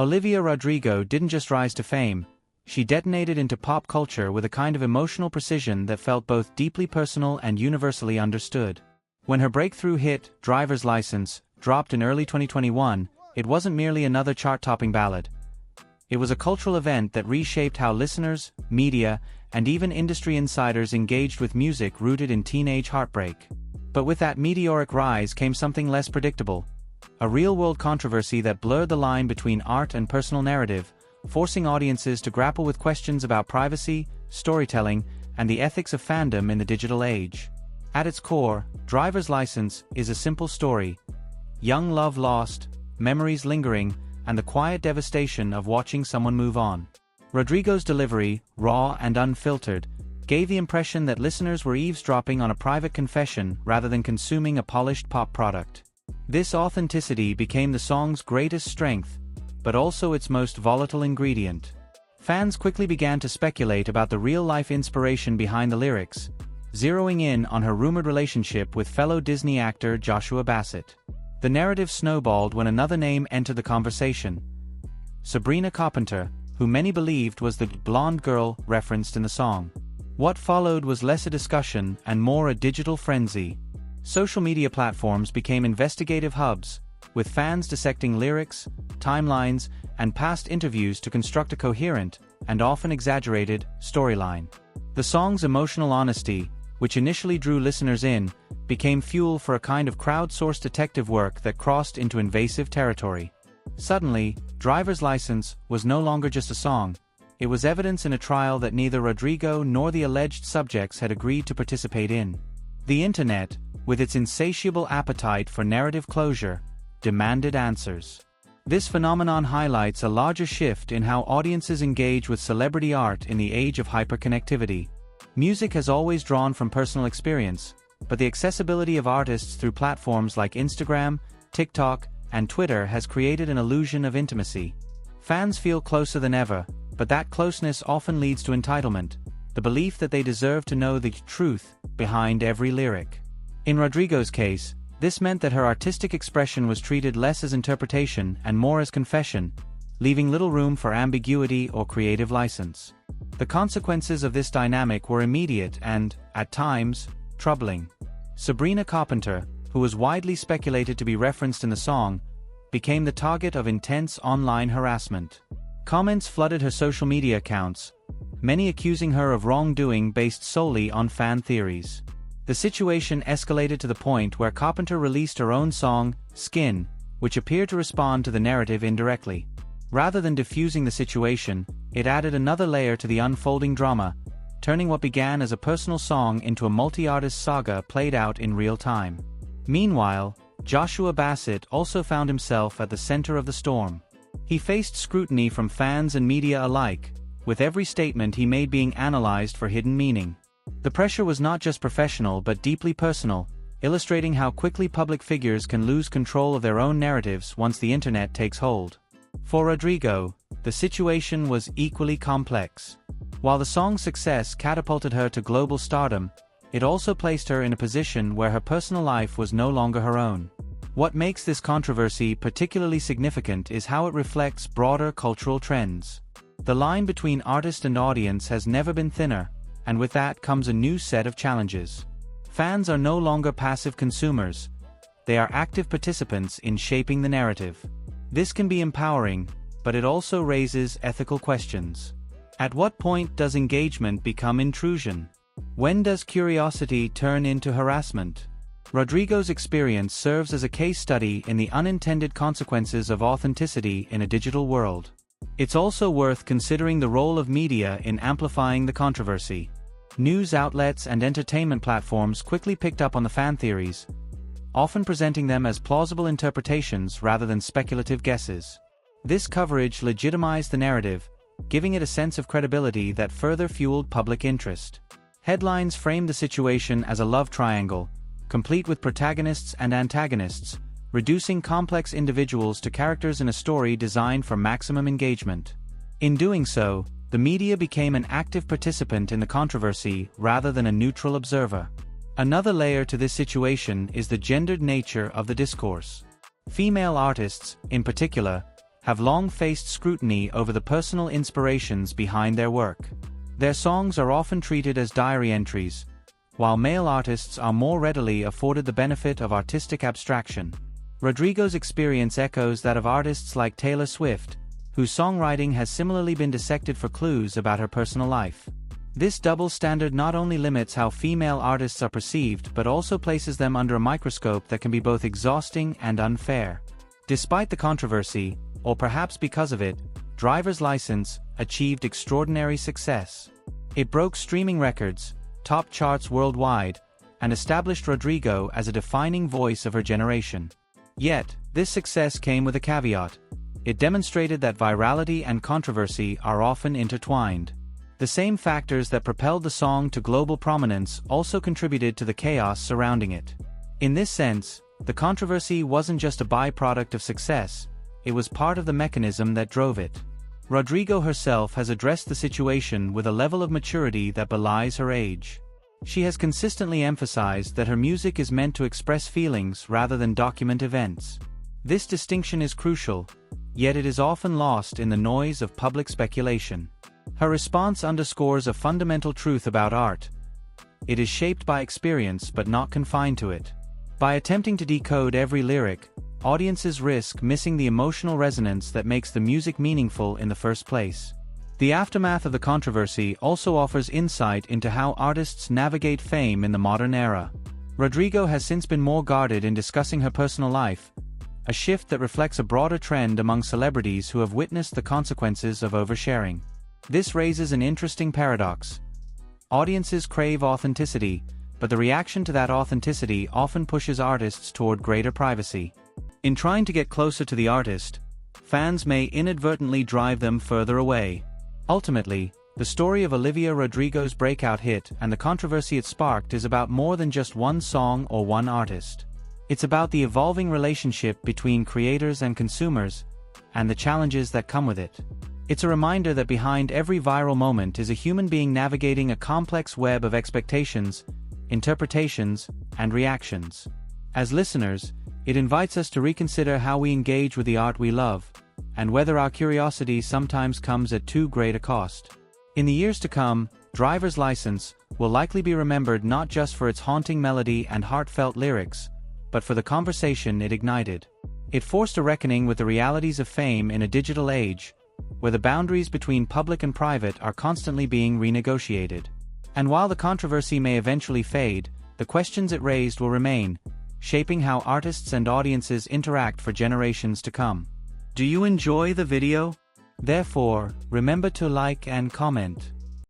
Olivia Rodrigo didn't just rise to fame, she detonated into pop culture with a kind of emotional precision that felt both deeply personal and universally understood. When her breakthrough hit, Driver's License, dropped in early 2021, it wasn't merely another chart-topping ballad. It was a cultural event that reshaped how listeners, media, and even industry insiders engaged with music rooted in teenage heartbreak. But with that meteoric rise came something less predictable. A real-world controversy that blurred the line between art and personal narrative, forcing audiences to grapple with questions about privacy, storytelling, and the ethics of fandom in the digital age. At its core, Driver's License is a simple story. Young love lost, memories lingering, and the quiet devastation of watching someone move on. Rodrigo's delivery, raw and unfiltered, gave the impression that listeners were eavesdropping on a private confession rather than consuming a polished pop product. This authenticity became the song's greatest strength, but also its most volatile ingredient. Fans quickly began to speculate about the real-life inspiration behind the lyrics, zeroing in on her rumored relationship with fellow Disney actor Joshua Bassett. The narrative snowballed when another name entered the conversation: Sabrina Carpenter, who many believed was the blonde girl referenced in the song. What followed was less a discussion and more a digital frenzy. Social media platforms became investigative hubs, with fans dissecting lyrics, timelines, and past interviews to construct a coherent, and often exaggerated, storyline. The song's emotional honesty, which initially drew listeners in, became fuel for a kind of crowdsourced detective work that crossed into invasive territory. Suddenly, Driver's License was no longer just a song, it was evidence in a trial that neither Rodrigo nor the alleged subjects had agreed to participate in. The internet, with its insatiable appetite for narrative closure, demanded answers. This phenomenon highlights a larger shift in how audiences engage with celebrity art in the age of hyperconnectivity. Music has always drawn from personal experience, but the accessibility of artists through platforms like Instagram, TikTok, and Twitter has created an illusion of intimacy. Fans feel closer than ever, but that closeness often leads to entitlement, the belief that they deserve to know the truth behind every lyric. In Rodrigo's case, this meant that her artistic expression was treated less as interpretation and more as confession, leaving little room for ambiguity or creative license. The consequences of this dynamic were immediate and, at times, troubling. Sabrina Carpenter, who was widely speculated to be referenced in the song, became the target of intense online harassment. Comments flooded her social media accounts, many accusing her of wrongdoing based solely on fan theories. The situation escalated to the point where Carpenter released her own song, Skin, which appeared to respond to the narrative indirectly. Rather than diffusing the situation, it added another layer to the unfolding drama, turning what began as a personal song into a multi-artist saga played out in real time. Meanwhile, Joshua Bassett also found himself at the center of the storm. He faced scrutiny from fans and media alike, with every statement he made being analyzed for hidden meaning. The pressure was not just professional but deeply personal, illustrating how quickly public figures can lose control of their own narratives once the internet takes hold. For Rodrigo, the situation was equally complex. While the song's success catapulted her to global stardom, it also placed her in a position where her personal life was no longer her own. What makes this controversy particularly significant is how it reflects broader cultural trends. The line between artist and audience has never been thinner, and with that comes a new set of challenges. Fans are no longer passive consumers. They are active participants in shaping the narrative. This can be empowering, but it also raises ethical questions. At what point does engagement become intrusion? When does curiosity turn into harassment? Rodrigo's experience serves as a case study in the unintended consequences of authenticity in a digital world. It's also worth considering the role of media in amplifying the controversy. News outlets and entertainment platforms quickly picked up on the fan theories, often presenting them as plausible interpretations rather than speculative guesses. This coverage legitimized the narrative, giving it a sense of credibility that further fueled public interest. Headlines framed the situation as a love triangle, complete with protagonists and antagonists, reducing complex individuals to characters in a story designed for maximum engagement. In doing so, the media became an active participant in the controversy rather than a neutral observer. Another layer to this situation is the gendered nature of the discourse. Female artists, in particular, have long faced scrutiny over the personal inspirations behind their work. Their songs are often treated as diary entries, while male artists are more readily afforded the benefit of artistic abstraction. Rodrigo's experience echoes that of artists like Taylor Swift, whose songwriting has similarly been dissected for clues about her personal life. This double standard not only limits how female artists are perceived but also places them under a microscope that can be both exhausting and unfair. Despite the controversy, or perhaps because of it, Driver's License achieved extraordinary success. It broke streaming records, topped charts worldwide, and established Rodrigo as a defining voice of her generation. Yet, this success came with a caveat. It demonstrated that virality and controversy are often intertwined. The same factors that propelled the song to global prominence also contributed to the chaos surrounding it. In this sense, the controversy wasn't just a byproduct of success, it was part of the mechanism that drove it. Rodrigo herself has addressed the situation with a level of maturity that belies her age. She has consistently emphasized that her music is meant to express feelings rather than document events. This distinction is crucial, yet it is often lost in the noise of public speculation. Her response underscores a fundamental truth about art. It is shaped by experience but not confined to it. By attempting to decode every lyric, audiences risk missing the emotional resonance that makes the music meaningful in the first place. The aftermath of the controversy also offers insight into how artists navigate fame in the modern era. Rodrigo has since been more guarded in discussing her personal life, a shift that reflects a broader trend among celebrities who have witnessed the consequences of oversharing. This raises an interesting paradox. Audiences crave authenticity, but the reaction to that authenticity often pushes artists toward greater privacy. In trying to get closer to the artist, fans may inadvertently drive them further away. Ultimately, the story of Olivia Rodrigo's breakout hit and the controversy it sparked is about more than just one song or one artist. It's about the evolving relationship between creators and consumers, and the challenges that come with it. It's a reminder that behind every viral moment is a human being navigating a complex web of expectations, interpretations, and reactions. As listeners, it invites us to reconsider how we engage with the art we love, and whether our curiosity sometimes comes at too great a cost. In the years to come, Driver's License will likely be remembered not just for its haunting melody and heartfelt lyrics, but for the conversation it ignited. It forced a reckoning with the realities of fame in a digital age, where the boundaries between public and private are constantly being renegotiated. And while the controversy may eventually fade, the questions it raised will remain, shaping how artists and audiences interact for generations to come. Do you enjoy the video? Therefore, remember to like and comment.